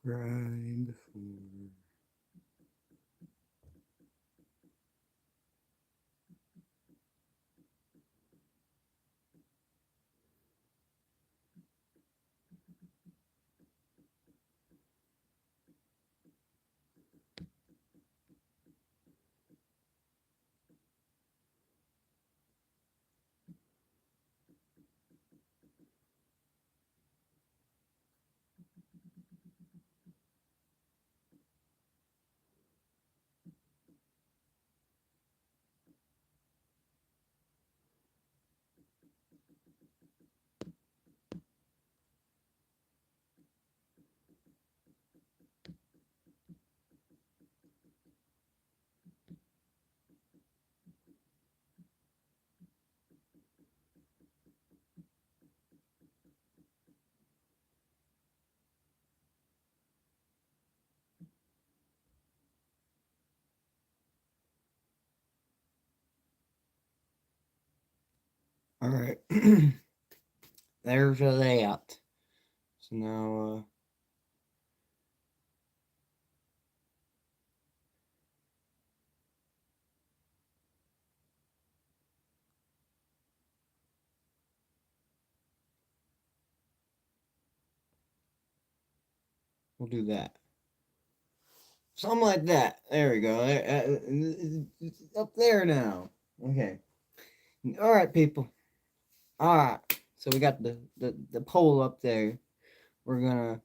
cried before. All right, there's a layout. So now, we'll do that. Something like that. There we go. It's up there now. Okay. All right, people. All right. So we got the poll up there. We're gonna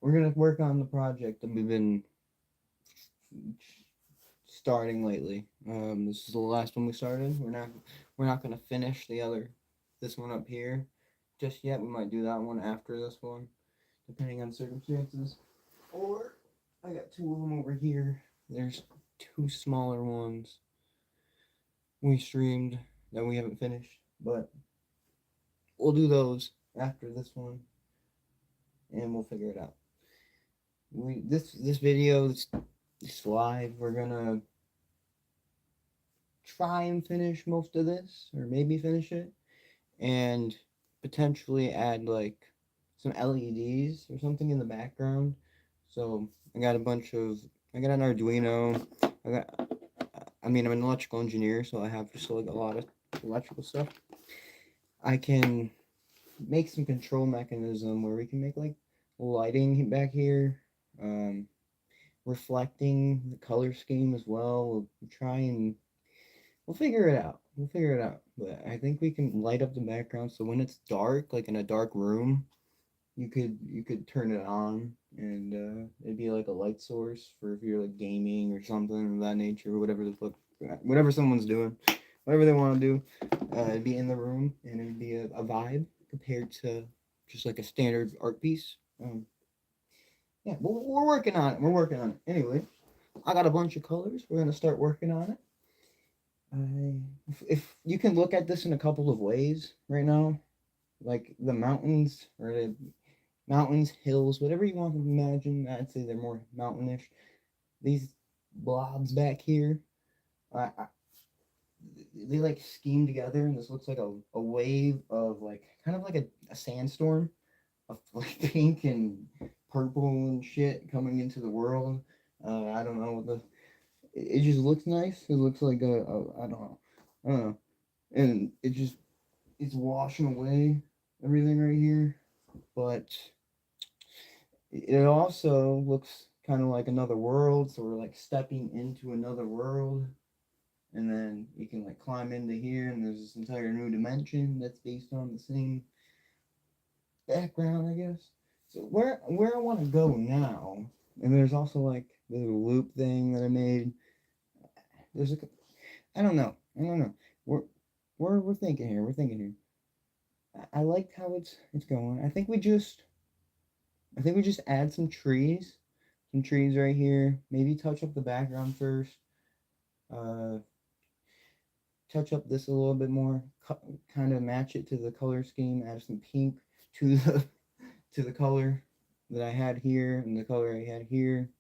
we're gonna work on the project that we've been starting lately. This is the last one we started. We're not gonna finish this one up here just yet. We might do that one after this one, depending on circumstances. Or I got two of them over here. There's two smaller ones we streamed that we haven't finished, but we'll do those after this one, and we'll figure it out. This video, this live, we're gonna try and finish most of this, or maybe finish it, and potentially add like some LEDs or something in the background. So I got an Arduino. I'm an electrical engineer, so I have just like a lot of electrical stuff. I can make some control mechanism where we can make like lighting back here, um, reflecting the color scheme as well. We'll try and we'll figure it out. We'll figure it out. But I think we can light up the background so when it's dark, like in a dark room, you could turn it on and it'd be like a light source for if you're like gaming or something of that nature, or whatever someone's doing, whatever they want to do. It'd be in the room and it'd be a vibe compared to just like a standard art piece. Yeah, we're working on it. We're working on it. Anyway, I got a bunch of colors. We're gonna start working on it. If you can look at this in a couple of ways right now, like the mountains or the mountains, hills, whatever you want to imagine. I'd say they're more mountainish. These blobs back here, I they like scheme together, and this looks like a wave of like kind of like a sandstorm of like pink and purple and shit coming into the world. I don't know it just looks nice. It looks like I don't know, and it's washing away everything right here, but it also looks kind of like another world. So we're like stepping into another world, and then you can like climb into here, and there's this entire new dimension that's based on the same background, I guess. So where I want to go now, and there's also like the little loop thing that I made. There's like I don't know. We're we're thinking here. We're thinking here. I like how it's going. I think we just add some trees right here. Maybe touch up the background first. Uh, touch up this a little bit more. Kind of match it to the color scheme. Add some pink to the to the color that I had here and the color I had here.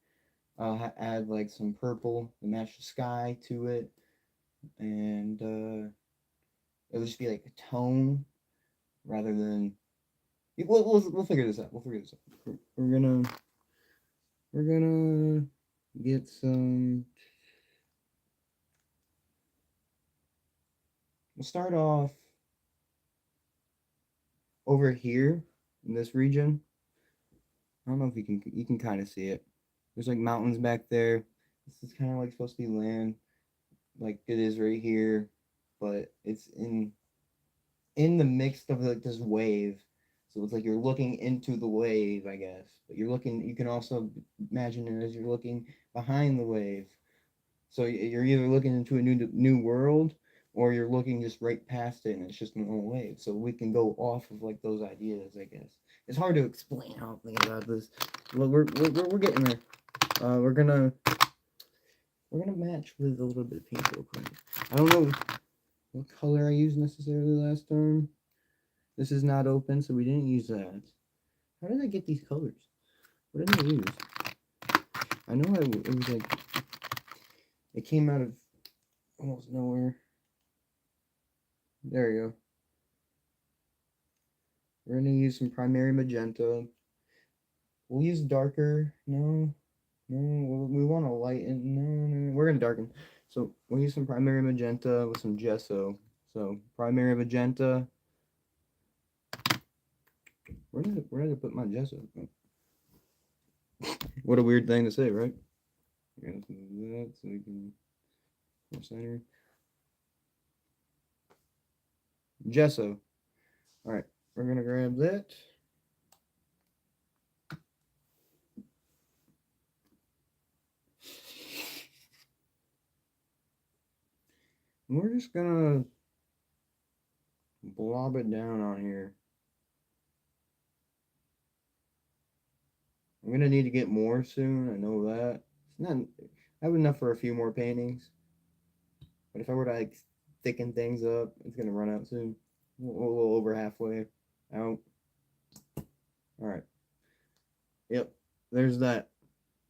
Add like some purple to match the sky to it, and it'll just be like a tone rather than. We'll figure this out. We'll figure this out. We're gonna we're gonna get some. We'll start off over here in this region. I don't know if you can kind of see it. There's like mountains back there. This is kind of like supposed to be land, like it is right here, but it's in the mix of like this wave. So it's like you're looking into the wave, I guess. But you're looking. You can also imagine it as you're looking behind the wave. So you're either looking into a new world, or you're looking just right past it, and it's just an old wave. So we can go off of like those ideas, I guess. It's hard to explain how I think about this. Well, we're getting there. We're gonna match with a little bit of paint real quick. I don't know what color I used necessarily last time. This is not open, so we didn't use that. How did I get these colors? What did I use? I know it was like it came out of almost nowhere. There you go. We're gonna use some primary magenta. We'll use darker. No, we want to lighten. No, we're gonna darken. So we'll use some primary magenta with some gesso. So primary magenta. Where did I put my gesso? What a weird thing to say, right? We're gonna do that so we can center. Gesso. All right, we're gonna grab that. And we're just gonna blob it down on here. I'm gonna need to get more soon. I know that. It's not. I have enough for a few more paintings, but if I were to like thicken things up, it's gonna run out soon. A little over halfway out. All right. Yep. There's that.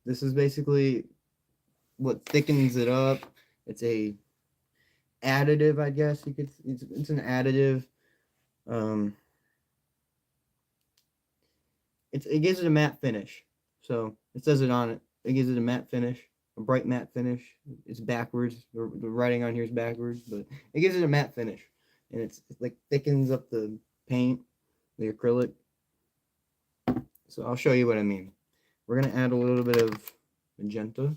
This is basically what thickens it up. It's a additive, I guess you could. It's an additive. Um, it gives it a matte finish. So it says it on it. It gives it a matte finish, a bright matte finish. It's backwards. The writing on here is backwards, but it gives it a matte finish, and it's like thickens up the paint, the acrylic. So I'll show you what I mean. We're gonna add a little bit of magenta.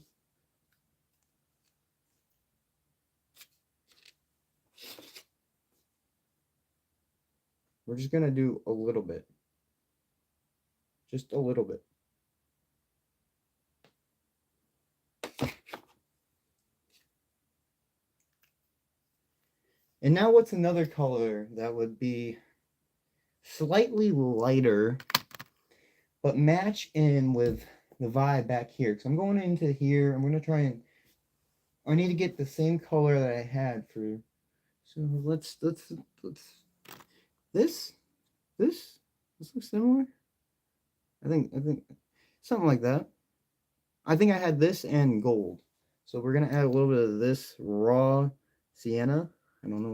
We're just gonna do a little bit. Just a little bit. And now what's another color that would be slightly lighter, but match in with the vibe back here? Because I'm going into here, I'm going to try and, I need to get the same color that I had for, so let's, this looks similar. I think something like that. I think I had this and gold. So we're going to add a little bit of this raw sienna. I don't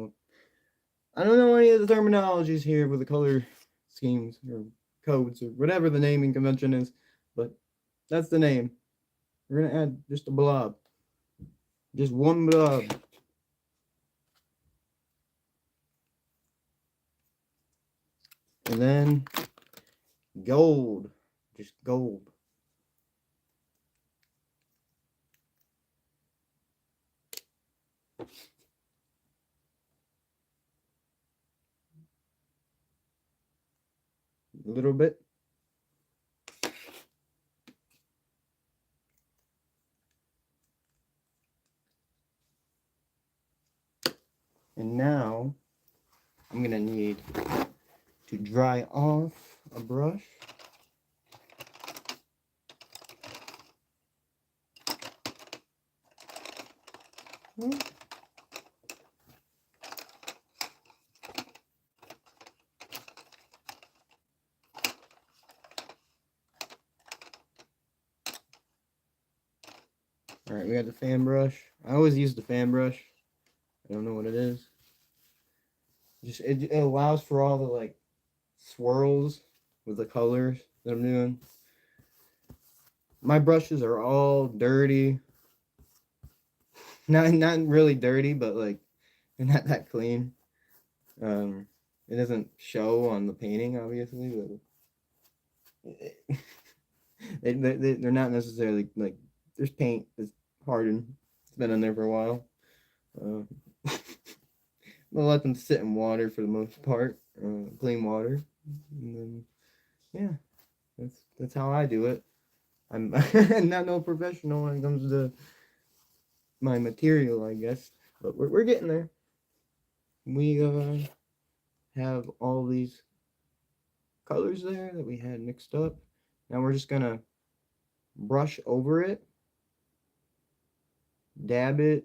know any of the terminologies here with the color schemes or codes or whatever the naming convention is, but that's the name. We're gonna add just a blob, just one blob. And then gold, just gold. A little bit. And now I'm gonna need to dry off a brush. All right, we got the fan brush. I always use the fan brush. I don't know what it is. Just it allows for all the like swirls with the colors that I'm doing. My brushes are all dirty. Not really dirty, but like they're not that clean. Um, it doesn't show on the painting, obviously, but they're not necessarily like there's paint that's hardened. It's been in there for a while. Uh, we'll let them sit in water for the most part, clean water, and then yeah, that's how I do it. I'm not no professional when it comes to my material, I guess, but we're getting there. We have all these colors there that we had mixed up. Now we're just gonna brush over it, dab it,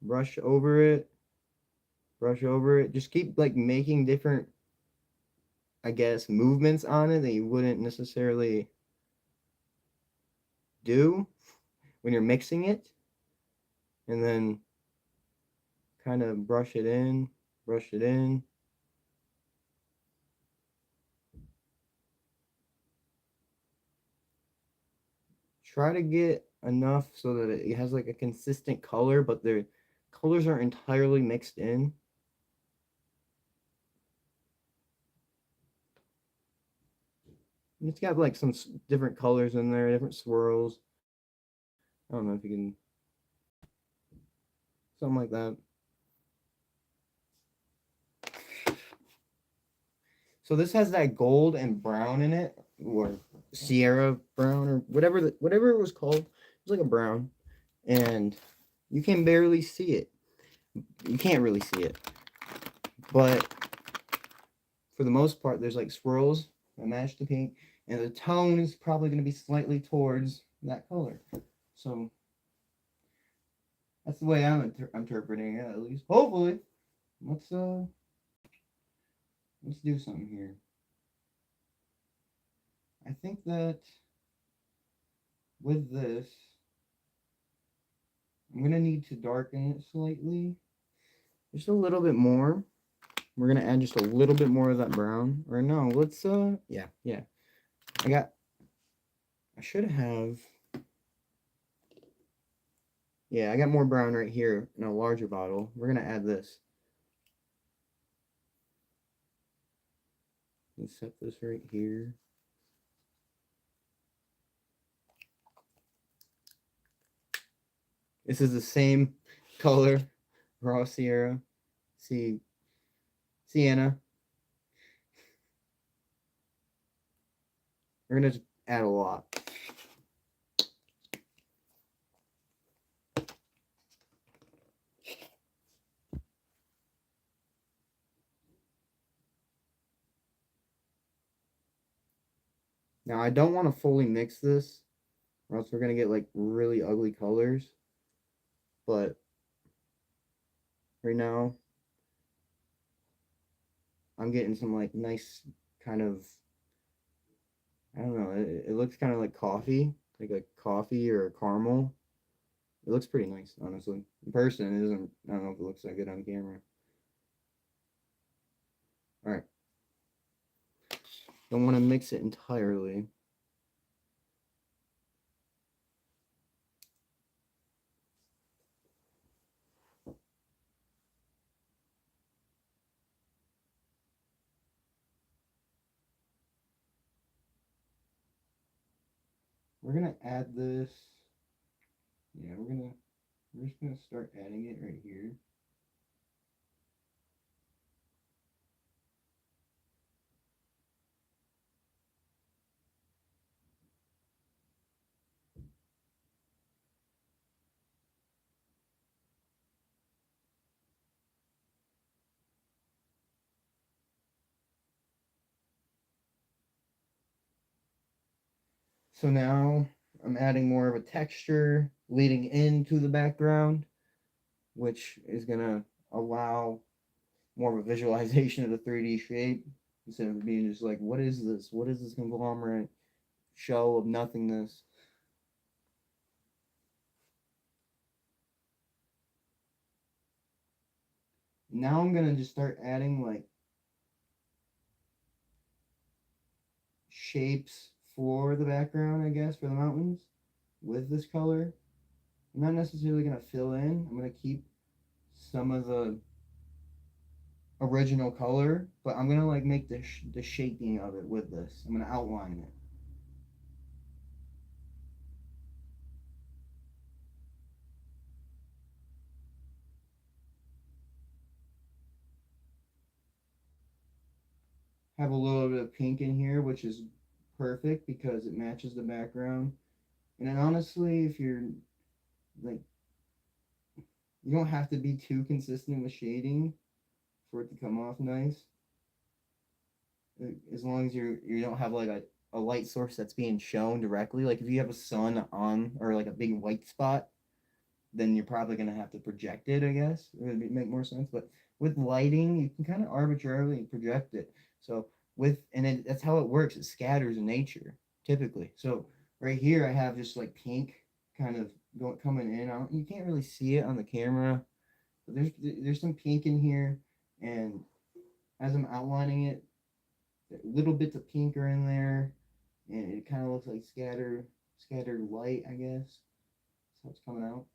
brush over it, brush over it. Just keep like making different, I guess, movements on it that you wouldn't necessarily do when you're mixing it, and then kind of brush it in, brush it in. Try to get enough so that it has like a consistent color, but the colors aren't entirely mixed in. It's got like some different colors in there, different swirls. I don't know if you can, something like that. So this has that gold and brown in it, or Sierra brown, or whatever it was called. It's like a brown, and you can barely see it. You can't really see it, but for the most part, there's like swirls that match the pink, and the tone is probably going to be slightly towards that color. So that's the way I'm interpreting it, at least. Hopefully, let's uh, let's do something here. I think that with this, I'm gonna need to darken it slightly, just a little bit more. We're gonna add just a little bit more of that brown. Or no, let's yeah. I got I should have yeah, I got more brown right here in a larger bottle. We're gonna add this. Let's set this right here. This is the same color, raw Sierra, see Sienna. We're gonna just add a lot. Now I don't want to fully mix this, or else we're gonna get like really ugly colors. But right now, I'm getting some like nice kind of, I don't know. It looks kind of like coffee, like a coffee or a caramel. It looks pretty nice, honestly. In person, it doesn't. I don't know if it looks that good on camera. All right, don't want to mix it entirely. We're gonna add this. Yeah, we're just gonna start adding it right here. So now I'm adding more of a texture leading into the background, which is gonna allow more of a visualization of the 3D shape instead of being just like, what is this? What is this conglomerate show of nothingness? Now I'm gonna just start adding like shapes for the background, I guess, for the mountains. with this color. I'm not necessarily going to fill in. I'm going to keep some of the original color, but I'm going to like make the shaping of it with this. I'm going to outline it. Have a little bit of pink in here, which is perfect because it matches the background. And then honestly, if you're like, you don't have to be too consistent with shading for it to come off nice. As long as you don't have like a light source that's being shown directly. Like if you have a sun on or like a big white spot, then you're probably gonna have to project it, I guess. It would make more sense. But with lighting, you can kind of arbitrarily project it. So that's how it works. It scatters in nature typically. So right here, I have just like pink kind of coming in. You can't really see it on the camera, but there's some pink in here, and as I'm outlining it, little bits of pink are in there, and it kind of looks like scattered light, I guess. That's how it's coming out.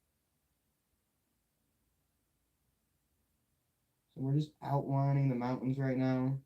So we're just outlining the mountains right now.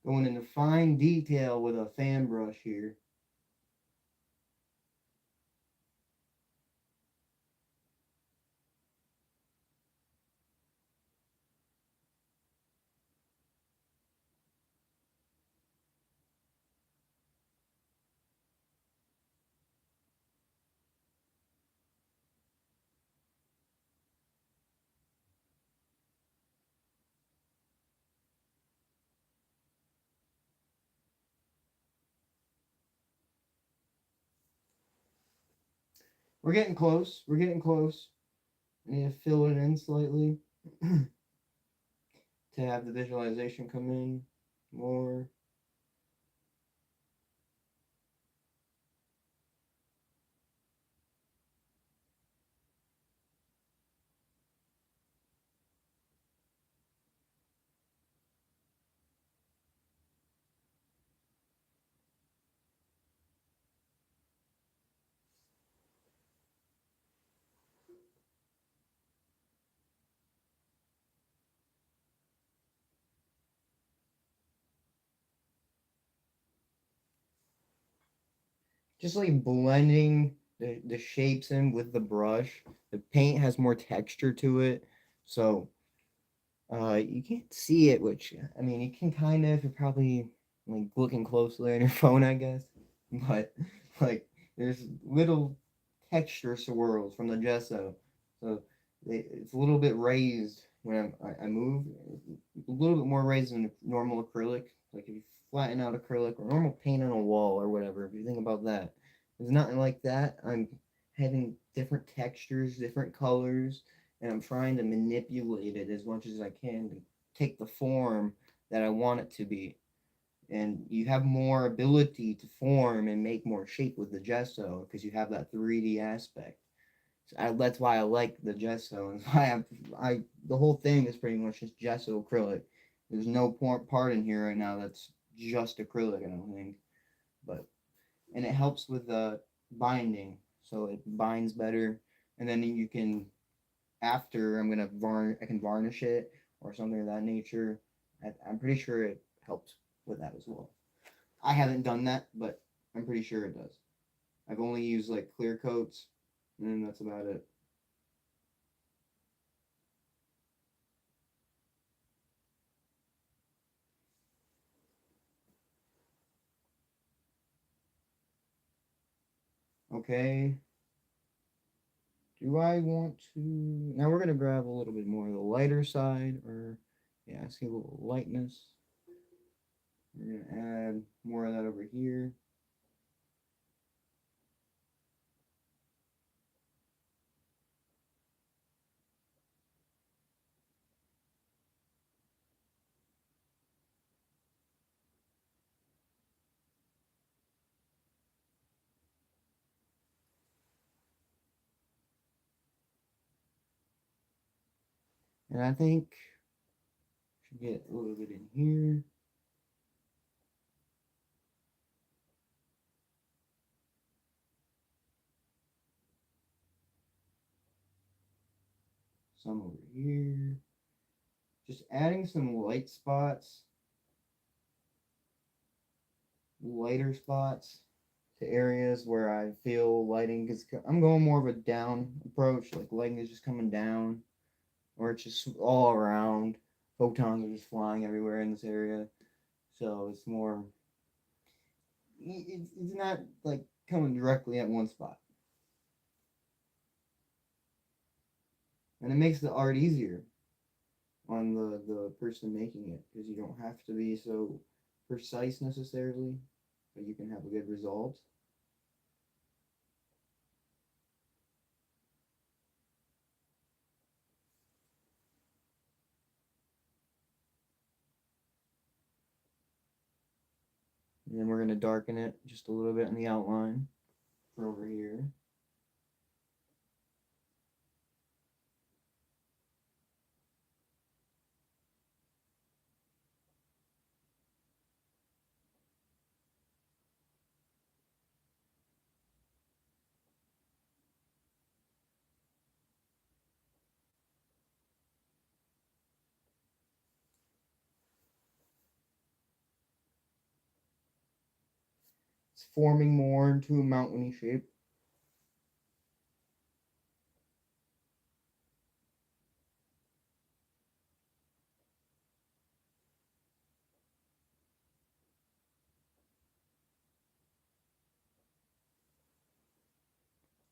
Going into fine detail with a fan brush here. We're getting close. We're getting close. I need to fill it in slightly to have the visualization come in more. Just like blending the shapes in with the brush. The paint has more texture to it, so you can't see it, which I mean you can kind of if you're probably like looking closely on your phone, I guess. But like there's little texture swirls from the gesso, so it's a little bit raised when I move. A little bit more raised than normal acrylic. Like if you flatten out acrylic or normal paint on a wall or whatever, if you think about that, there's nothing like that. I'm having different textures, different colors, and I'm trying to manipulate it as much as I can to take the form that I want it to be. And you have more ability to form and make more shape with the gesso because you have that 3D aspect. So that's why I like the gesso. And why the whole thing is pretty much just gesso acrylic. There's no part in here right now that's just acrylic, I don't think. But and it helps with the binding, so it binds better. And then you can after I can varnish it or something of that nature. I'm pretty sure it helps with that as well. I haven't done that, but I'm pretty sure it does. I've only used like clear coats, and that's about it. Okay. Do I want to? Now we're gonna grab a little bit more of the lighter side, or yeah, I see a little lightness. We're gonna add more of that over here. And I think should get a little bit in here. Some over here. Just adding some light spots, lighter spots to areas where I feel lighting is. I'm going more of a down approach, like lighting is just coming down, or it's just all around. Photons are just flying everywhere in this area, so it's more. It's not like coming directly at one spot, and it makes the art easier on the person making it because you don't have to be so precise necessarily, but you can have a good result. And then we're going to darken it just a little bit in the outline for over here. It's forming more into a mountainy shape.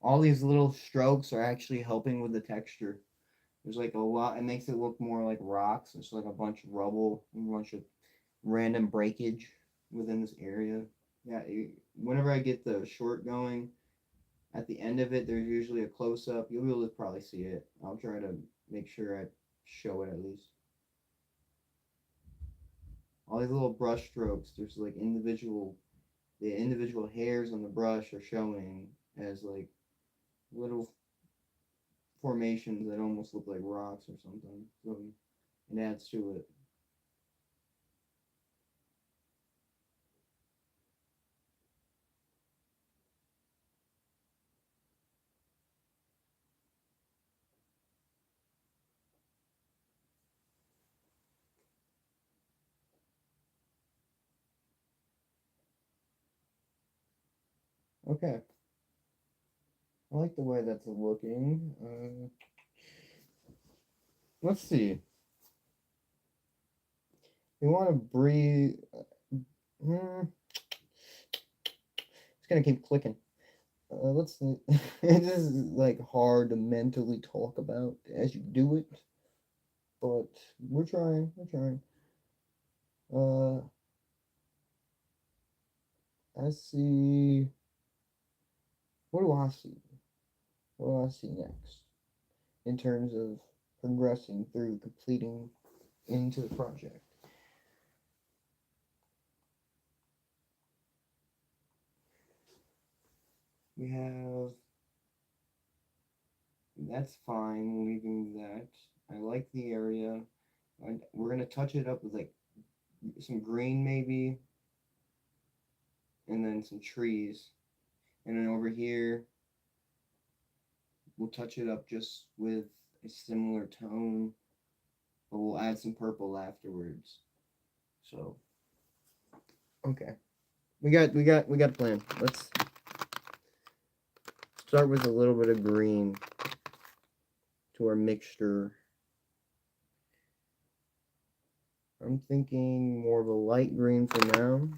All these little strokes are actually helping with the texture. There's like a lot, it makes it look more like rocks. It's like a bunch of rubble, a bunch of random breakage within this area. Yeah, whenever I get the short going, at the end of it, there's usually a close up. You'll be able to probably see it. I'll try to make sure I show it at least. All these little brush strokes, there's like the individual hairs on the brush are showing as like little formations that almost look like rocks or something. So it adds to it. Okay, I like the way that's looking. Let's see. You want to breathe. Hmm, it's gonna keep clicking. Let's see. This is like hard to mentally talk about as you do it, but we're trying. We're trying. Uh, I see. What do I see? What do I see next in terms of progressing through completing into the project? We have that's fine, leaving that. I like the area. And we're gonna touch it up with like some green maybe, and then some trees. And then over here, we'll touch it up just with a similar tone, but we'll add some purple afterwards. So okay, we got a plan. Let's start with a little bit of green to our mixture. I'm thinking more of a light green for now.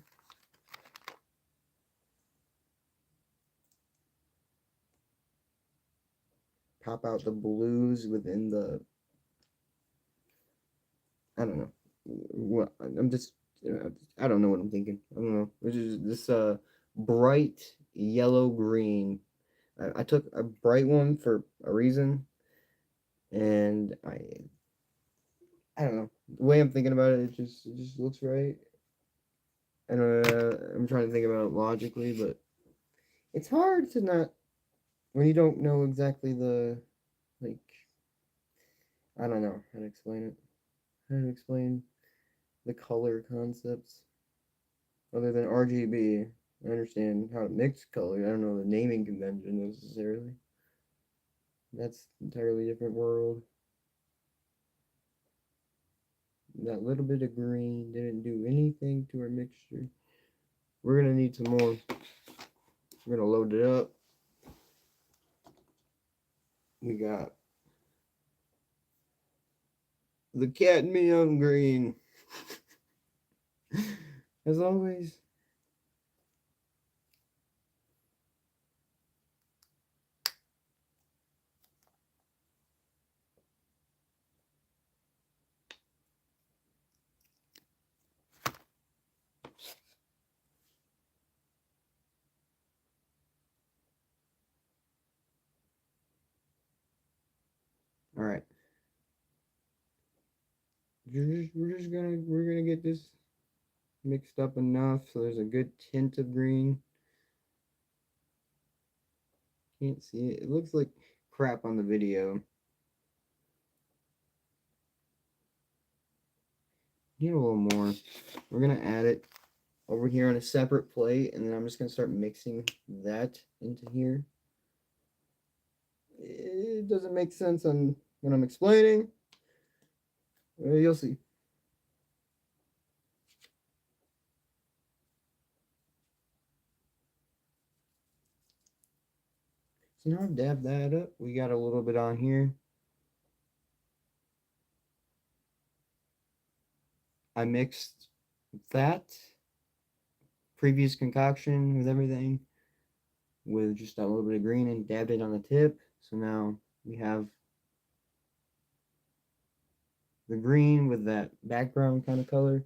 Pop out the blues within the. I don't know. What I'm just I don't know what I'm thinking. I don't know. It's just this bright yellow green. I took a bright one for a reason, and I don't know. The way I'm thinking about it, it just looks right. And I'm trying to think about it logically, but it's hard to not when you don't know exactly the like. I don't know how to explain it. How to explain the color concepts other than RGB. I understand how to mix colors. I don't know the naming convention necessarily. That's an entirely different world. That little bit of green didn't do anything to our mixture. We're gonna need some more. We're gonna load it up. We got the cadmium green. As always. All right. We're gonna get this mixed up enough so there's a good tint of green. Can't see it. It looks like crap on the video. Need a little more. We're gonna add it over here on a separate plate, and then I'm just gonna start mixing that into here. It doesn't make sense on when I'm explaining. You'll see. So now I've dabbed that up. We got a little bit on here. I mixed that previous concoction with everything with just a little bit of green and dabbed it on the tip. So now we have the green with that background kind of color.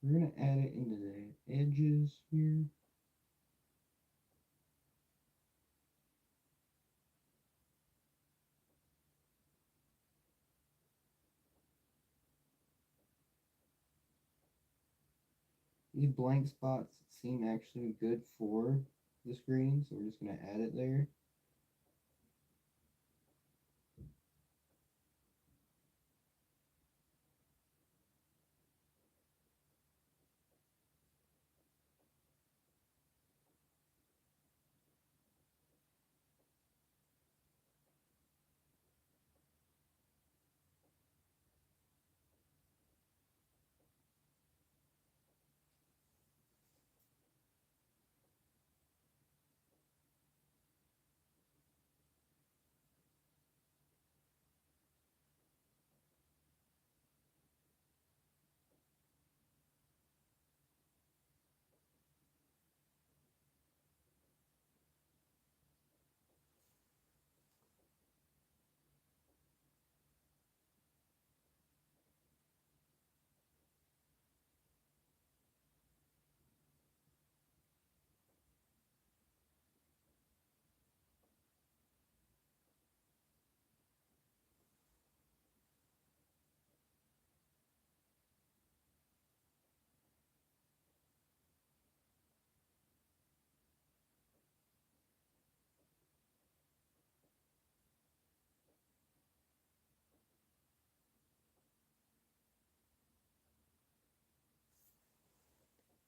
We're going to add it into the edges here. These blank spots seem actually good for this green, so we're just going to add it there.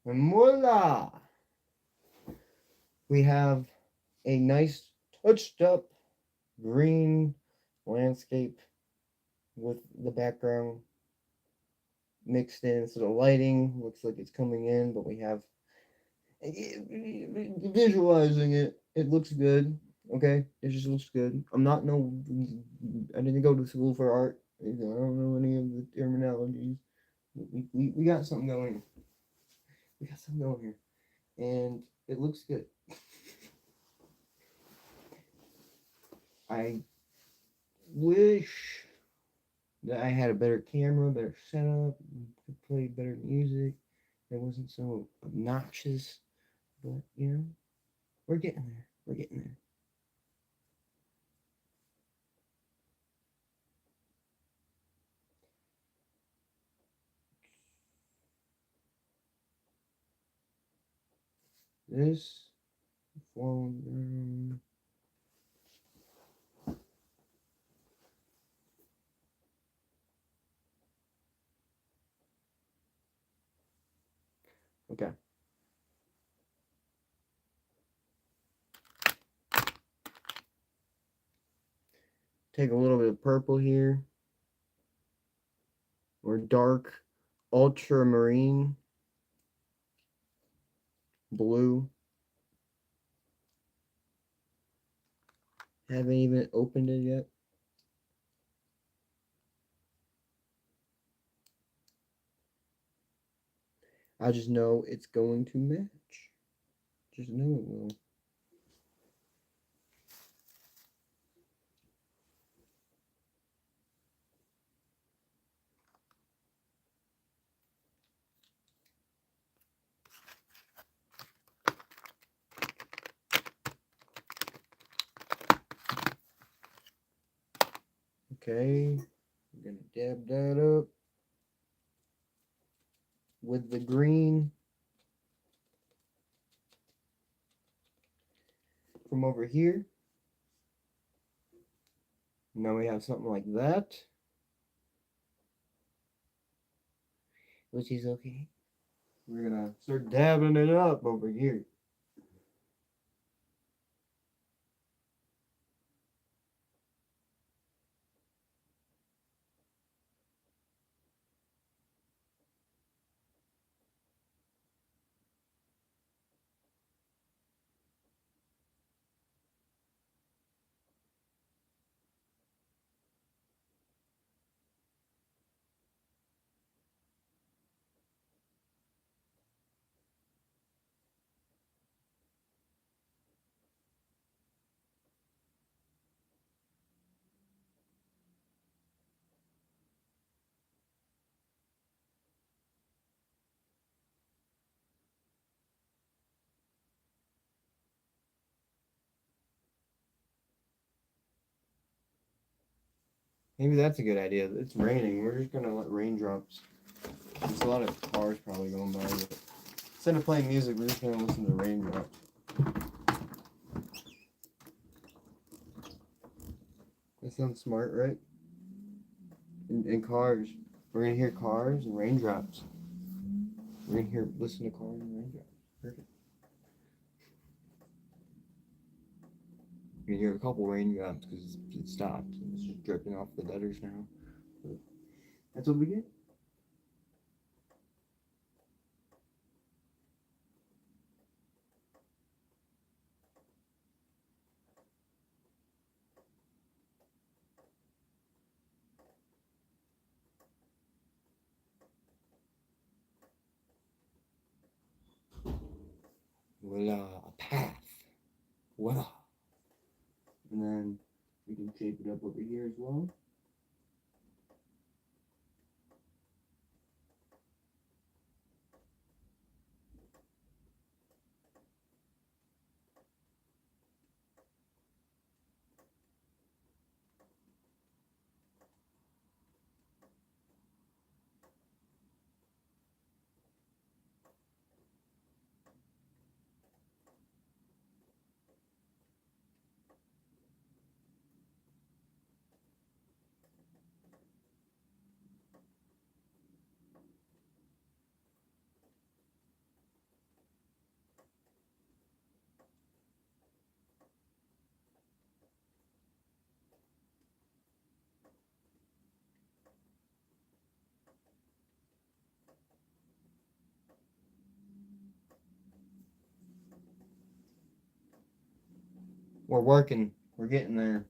And voila! We have a nice touched up green landscape with the background mixed in. So the lighting looks like it's coming in, but we have visualizing it. It looks good. Okay, it just looks good. I'm not no. I didn't go to school for art. I don't know any of the terminologies. We got something going. We got something going here, and it looks good. I wish that I had a better camera, better setup, could play better music that wasn't so obnoxious. But you know, we're getting there. We're getting there. This phone. Okay. Take a little bit of purple here, or dark ultramarine blue. Haven't even opened it yet. I just know it's going to match. Just know it will. Okay, I'm gonna dab that up with the green from over here. Now we have something like that, which is okay. We're gonna start dabbing it up over here. Maybe that's a good idea. It's raining. We're just gonna let raindrops. There's a lot of cars probably going by, but instead of playing music, we're just gonna listen to raindrops. That sounds smart, right? And cars. We're gonna hear cars and raindrops. We're gonna listen to cars and raindrops. Perfect. You can hear a couple raindrops because it stopped. It's just dripping off the letters now. But that's what we get. Voila, a path. Voila. And then we can shape it up over here as well. We're working. We're getting there.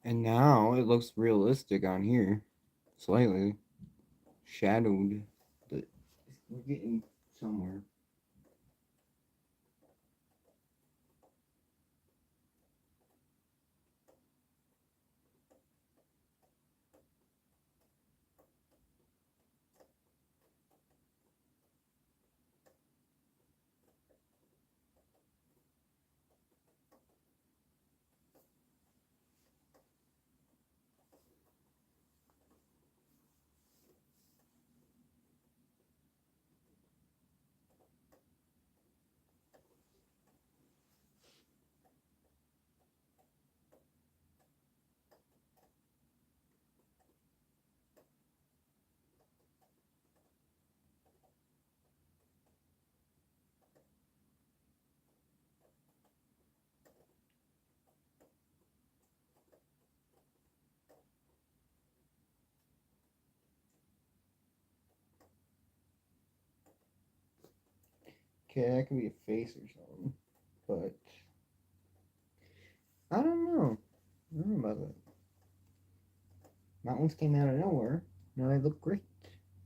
And now it looks realistic on here. Slightly shadowed. But we're getting somewhere. Okay, that could be a face or something. But I don't know. I don't know about that. Mountains came out of nowhere. Now they look great.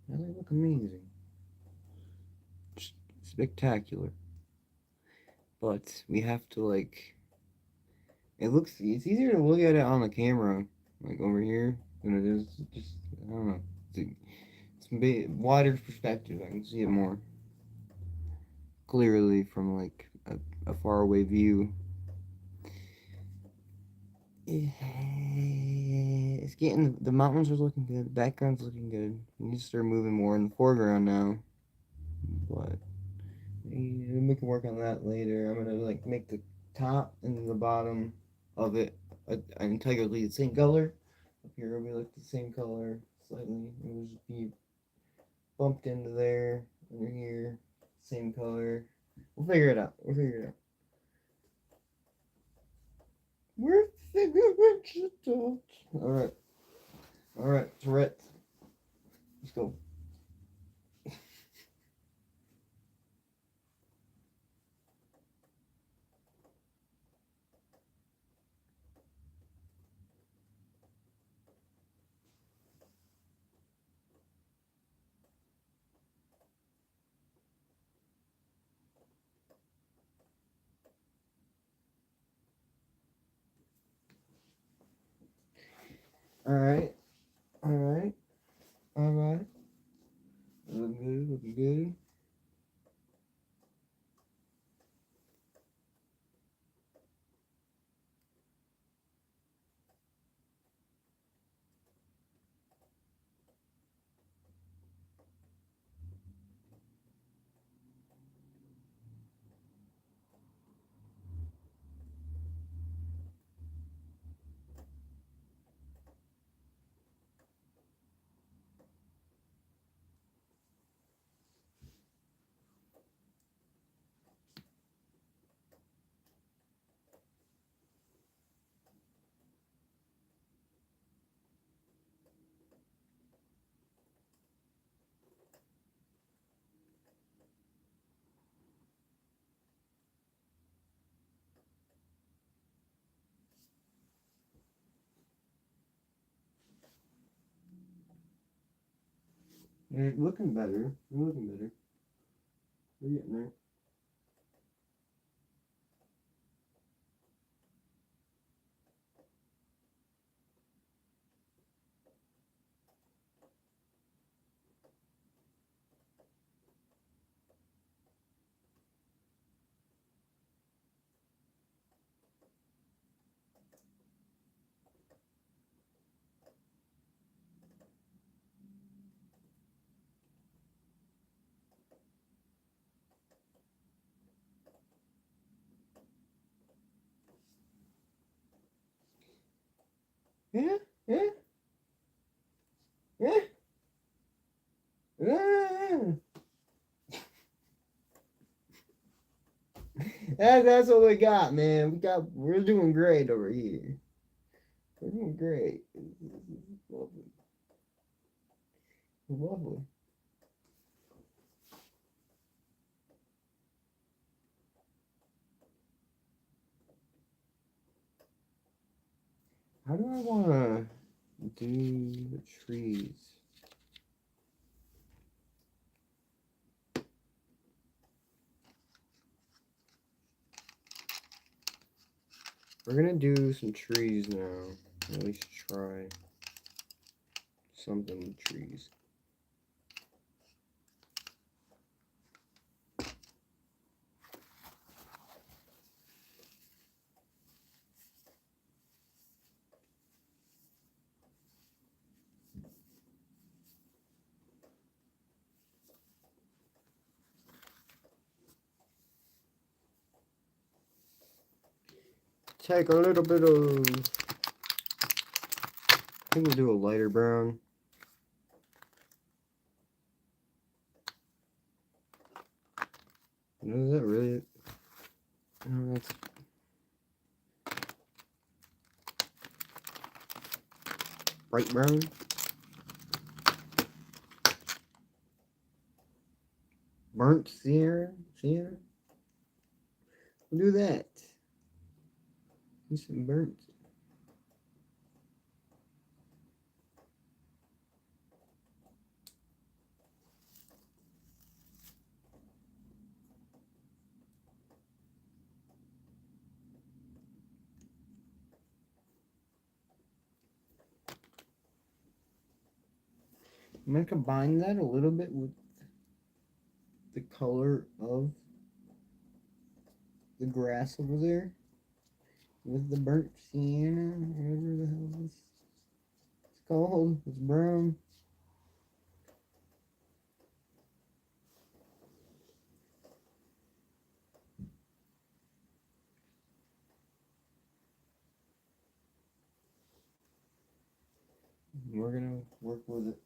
Now they look amazing. Spectacular. But we have to like it's easier to look at it on the camera, like over here, than it is just I don't know. It's a bit wider perspective. I can see it more clearly from like a far away view. It's getting the mountains are looking good, the background's looking good. We need to start moving more in the foreground now. But we can work on that later. I'm gonna like make the top and the bottom of it entirely the same color. Up here it'll be like the same color slightly. It will just be bumped into there, under here, same color. We'll figure it out. We'll figure it out. We're figuring it out. Alright. Alright, Tourette. Let's go. Alright. Alright. Alright. Looking good, looking good. You're looking better. You're looking better. We're getting there. Yeah, yeah, yeah. Yeah. That's what we got, man. We're doing great over here. We're doing great. Lovely. Lovely. How do I want to do the trees? We're gonna do some trees now. At least try something with trees. Take a little bit of, I think we'll do a lighter brown. Is that really it? Oh, that's bright brown. Burnt Sierra. We'll do that. Do some burnt. I'm gonna combine that a little bit with the color of the grass over there with the burnt sienna, whatever the hell it's called. It's brown. We're gonna work with it.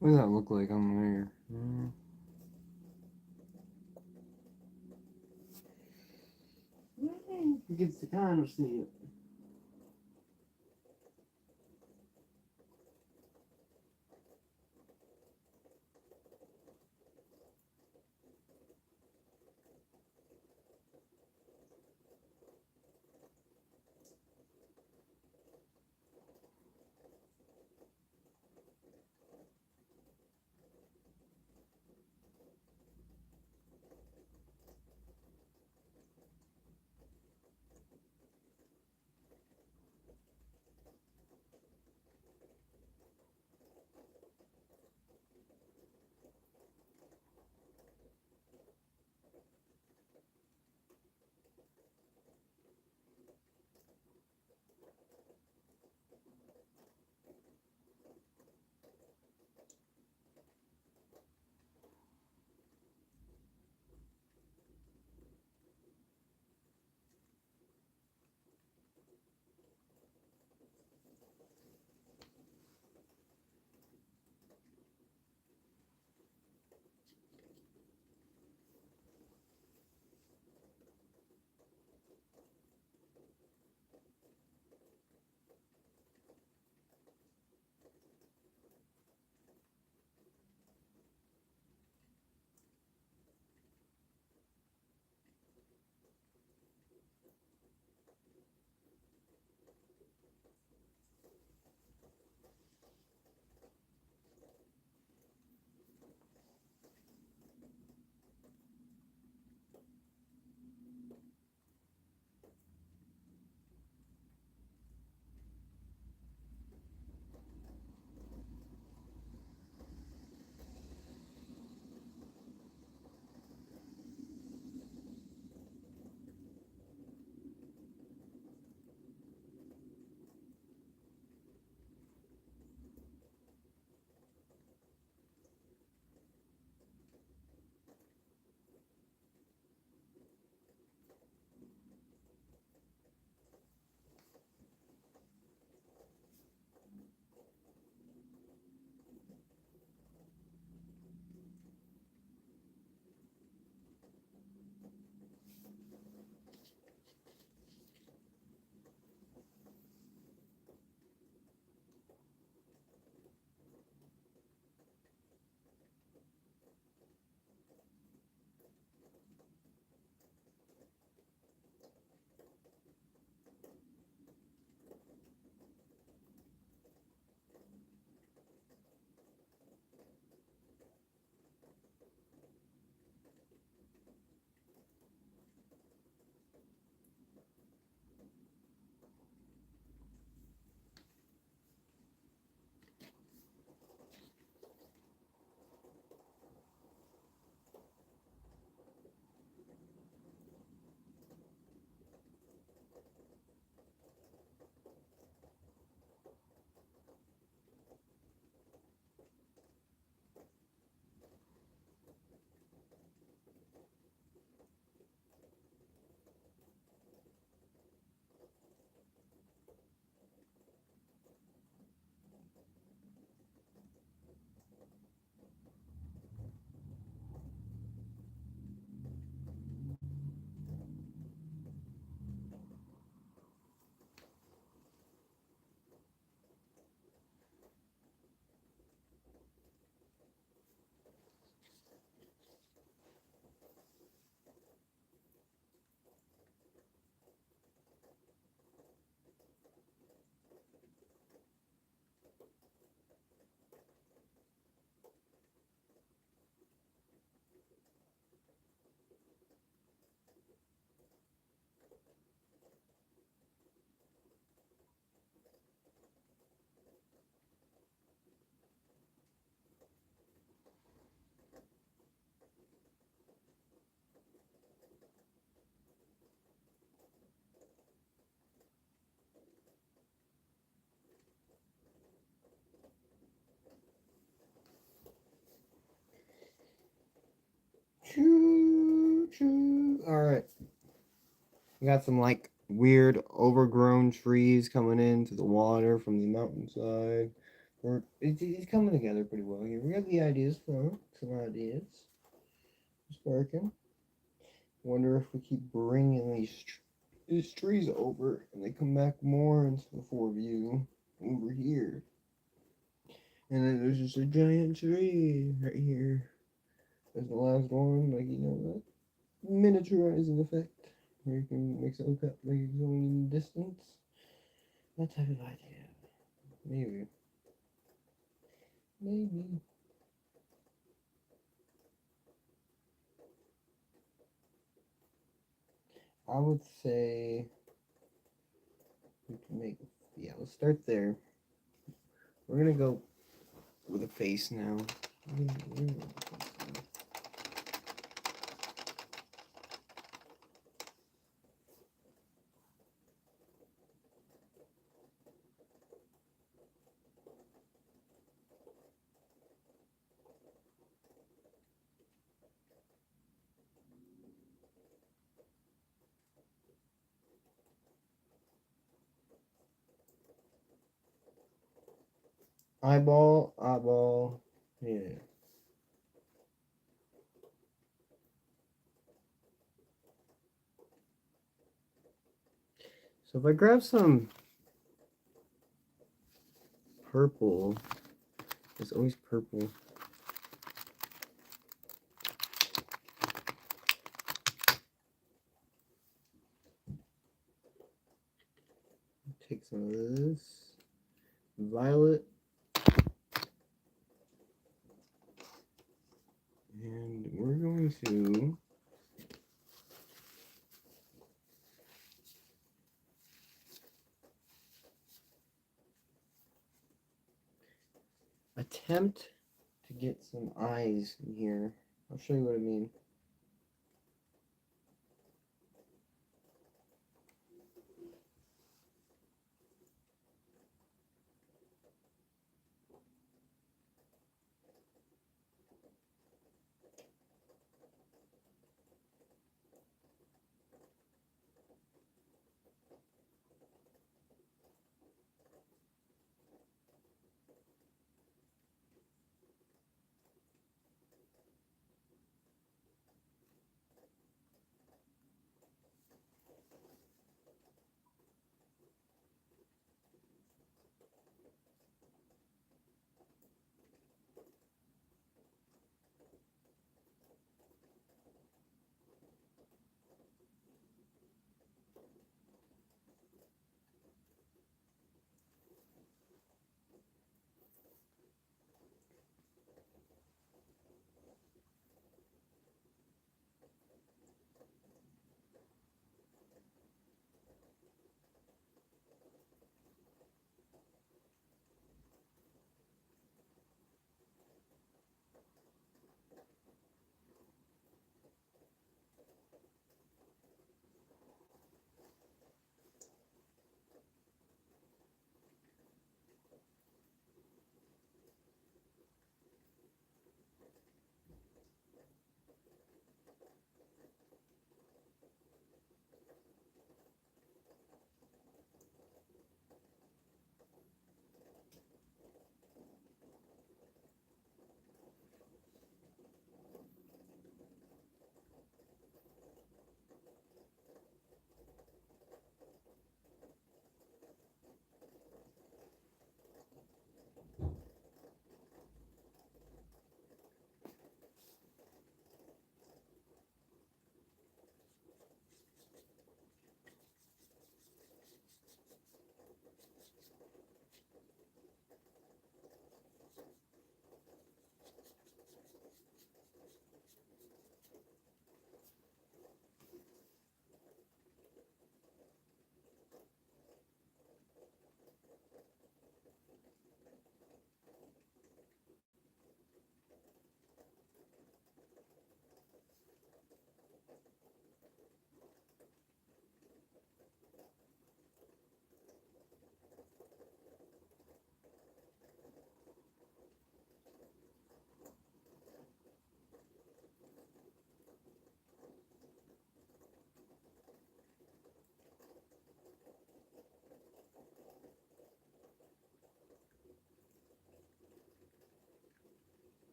What does that look like on there? You get to kind of see it. Choo choo. All right. We got some like weird overgrown trees coming into the water from the mountainside. It's coming together pretty well here. We got the ideas flowing, some ideas sparking. Wonder if we keep bringing these trees over and they come back more into the foreview over here. And then there's just a giant tree right here. There's the last one, like, you know, that miniaturizing effect where you can make it look up like it's going in the distance. That type of idea. Maybe. Maybe. I would say we can make, yeah, let's start there. We're gonna go with a face now. Eyeball, yeah. So if I grab some purple, it's always purple. Take some of this. Violet. And we're going to attempt to get some eyes in here. I'll show you what I mean.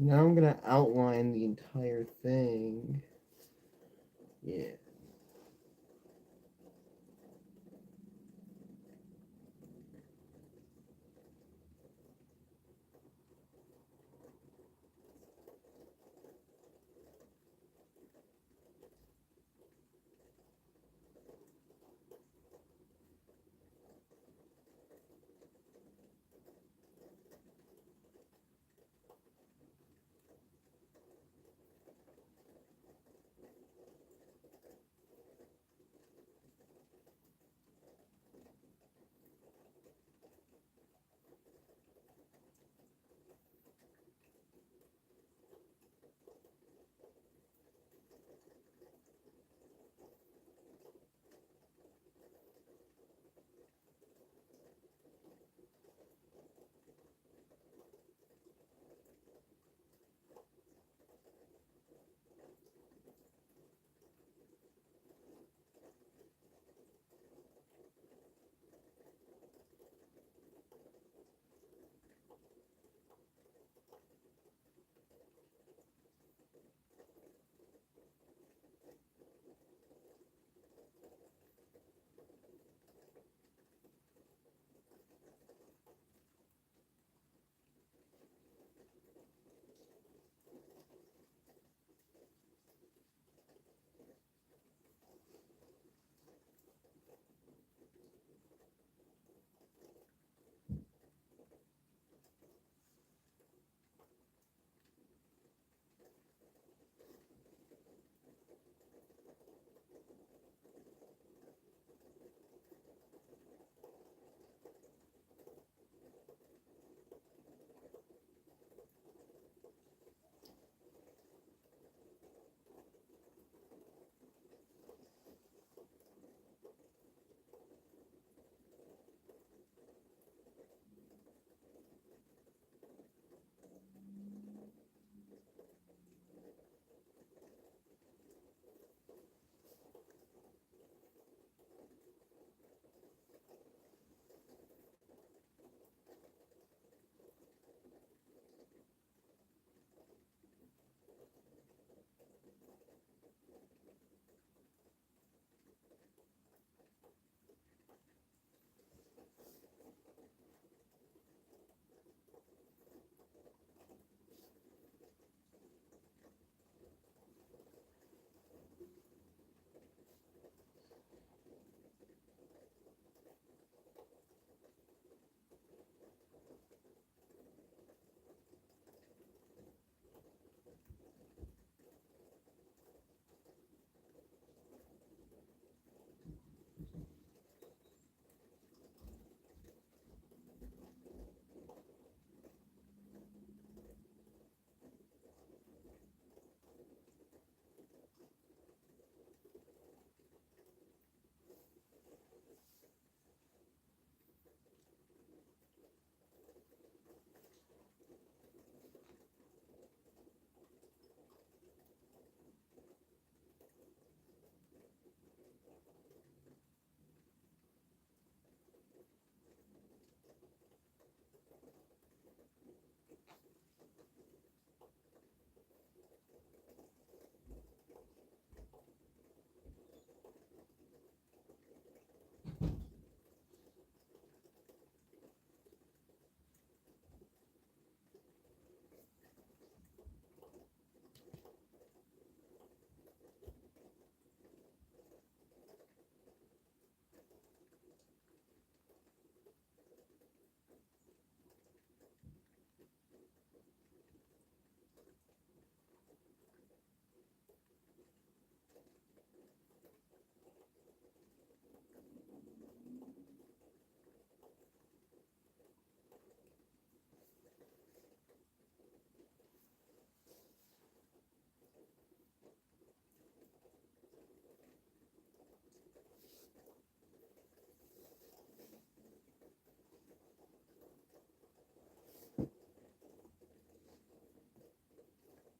Now I'm gonna outline the entire thing. Yeah.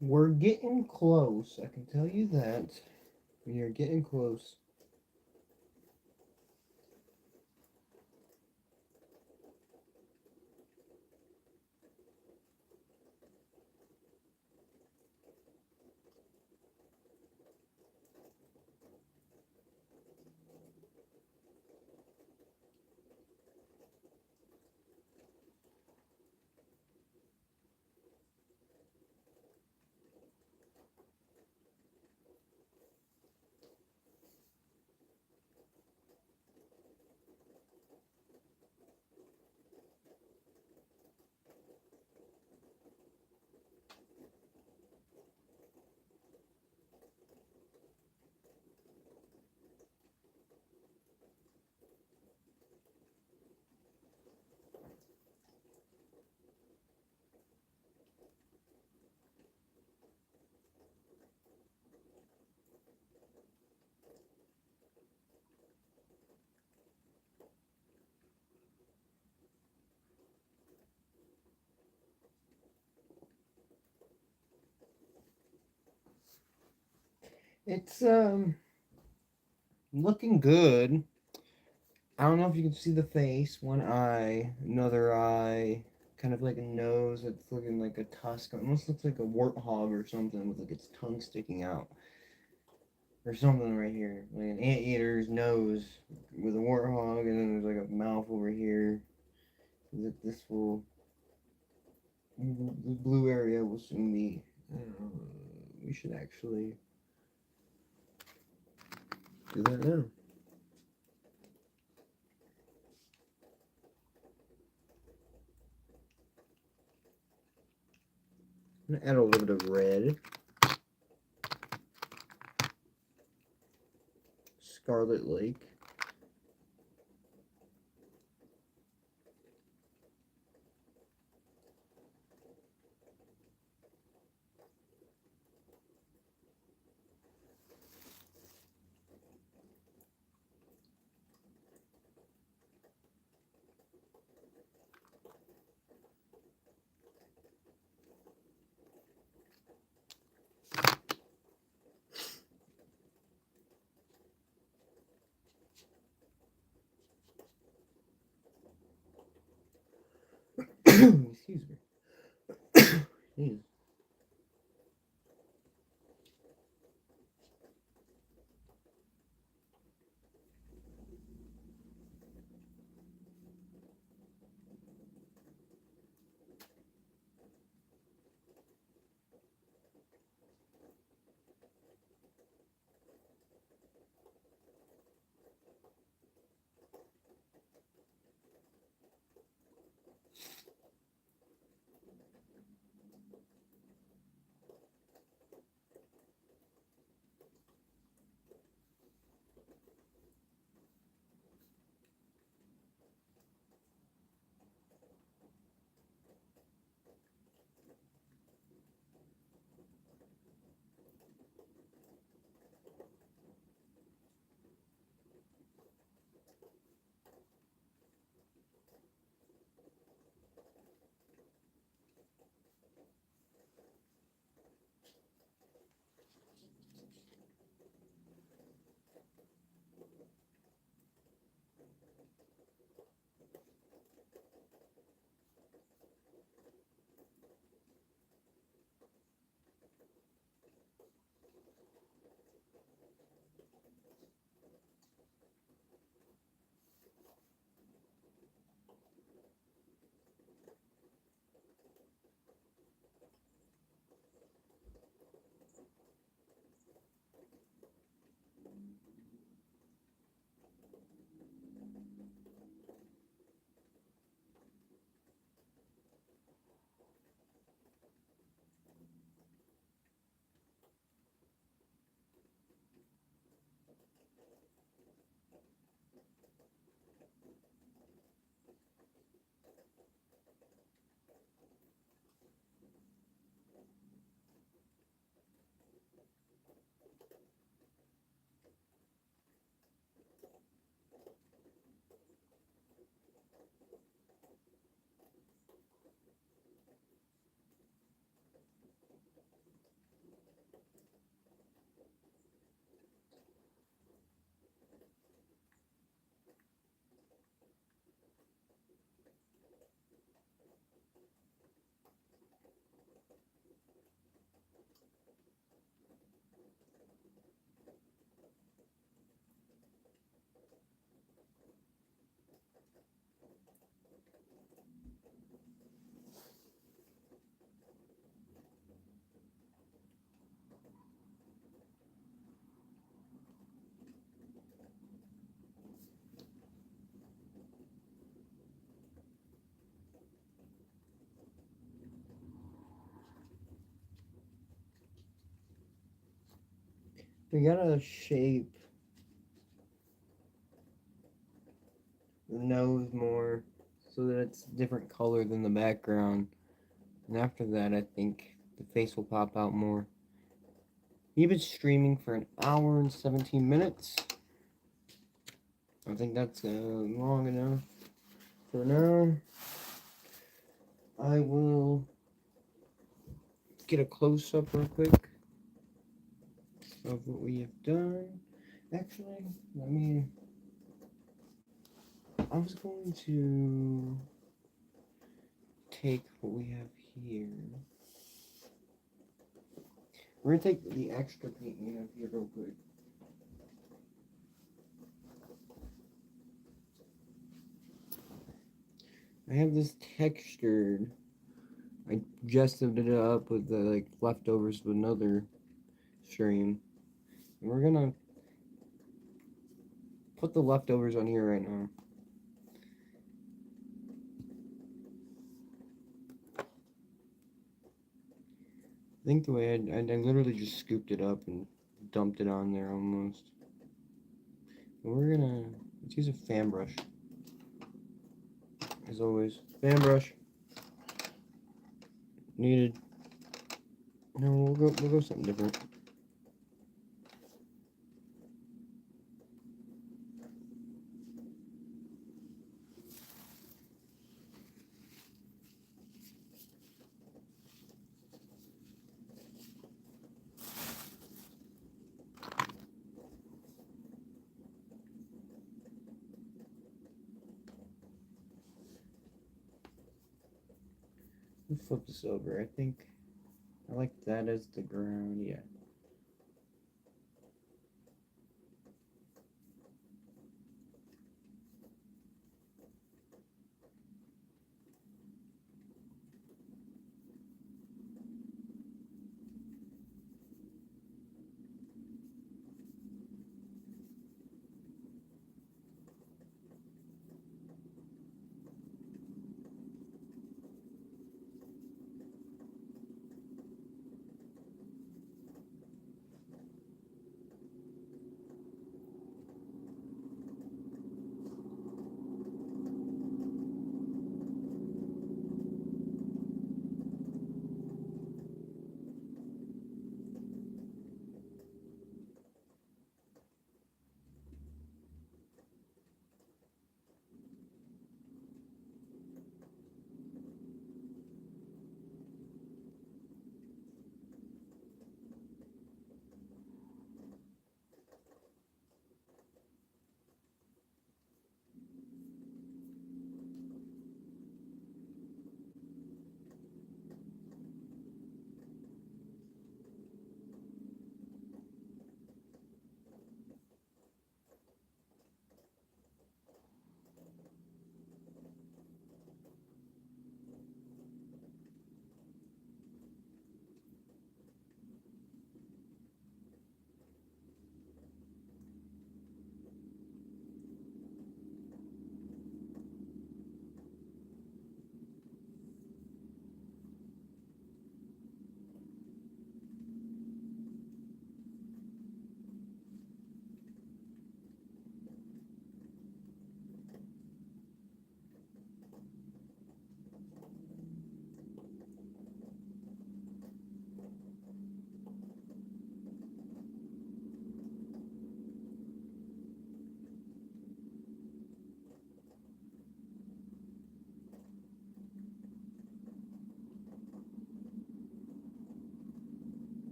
We're getting close, I can tell you that. We are getting close. It's looking good. I don't know if you can see the face, one eye, another eye, kind of like a nose that's looking like a tusk. It almost looks like a warthog or something with like its tongue sticking out. Or something right here. Like an anteater's nose with a warthog, and then there's like a mouth over here. This will. The blue area will soon be. We should actually do that now. I'm gonna add a little bit of red. Scarlet Lake. Excuse me. Jeez. We gotta shape the nose more so that it's a different color than the background. And after that, I think the face will pop out more. You've been streaming for an hour and 17 minutes. I think that's long enough for now. I will get a close-up real quick. of what we have done. Actually, I was going to take what we have here. We're gonna take the extra paint we have here real quick. I have this textured. I gested it up with the leftovers of another stream. And we're gonna put the leftovers on here right now. I think the way I literally just scooped it up and dumped it on there almost. And let's use a fan brush. As always, fan brush needed. No, we'll go something different. Let's flip this over. I think I like that as the ground. Yeah.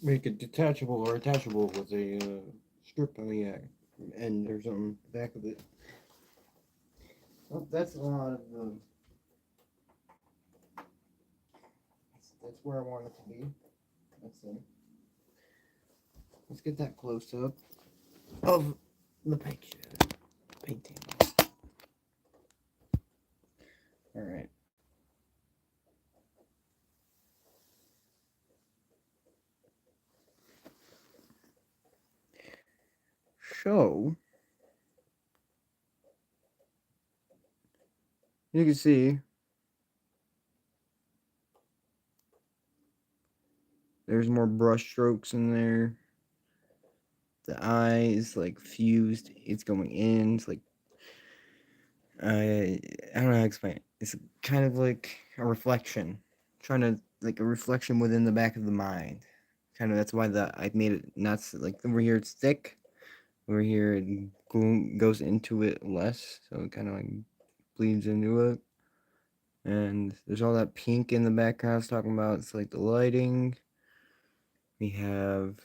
Make it detachable or attachable with a strip on the end or something, back of it. Well, that's a lot of the. That's where I want it to be. Let's see. Let's get that close up of the picture painting. All right. So you can see there's more brush strokes in there. The eye is like fused. It's going in. It's like I don't know how to explain it. It's kind of like a reflection, trying to like a reflection within the back of the mind. Kind of that's why I made it not like over here it's thick, Over here, it goes into it less, so it kind of like bleeds into it. And there's all that pink in the background I was talking about. It's like the lighting. We have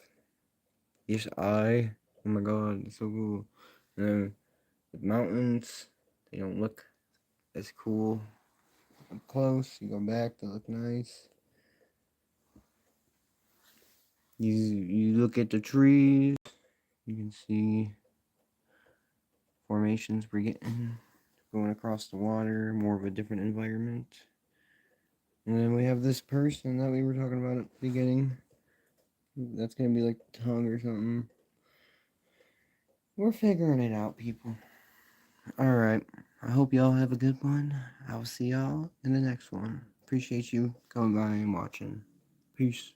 this eye. Oh my god, it's so cool. And then the mountains, they don't look as cool up close. You go back, they look nice. You look at the trees, you can see formations we're getting going across the water, more of a different environment. And then we have this person that we were talking about at the beginning. That's gonna be like the tongue or something. We're figuring it out, people. Alright. I hope y'all have a good one. I will see y'all in the next one. Appreciate you coming by and watching. Peace.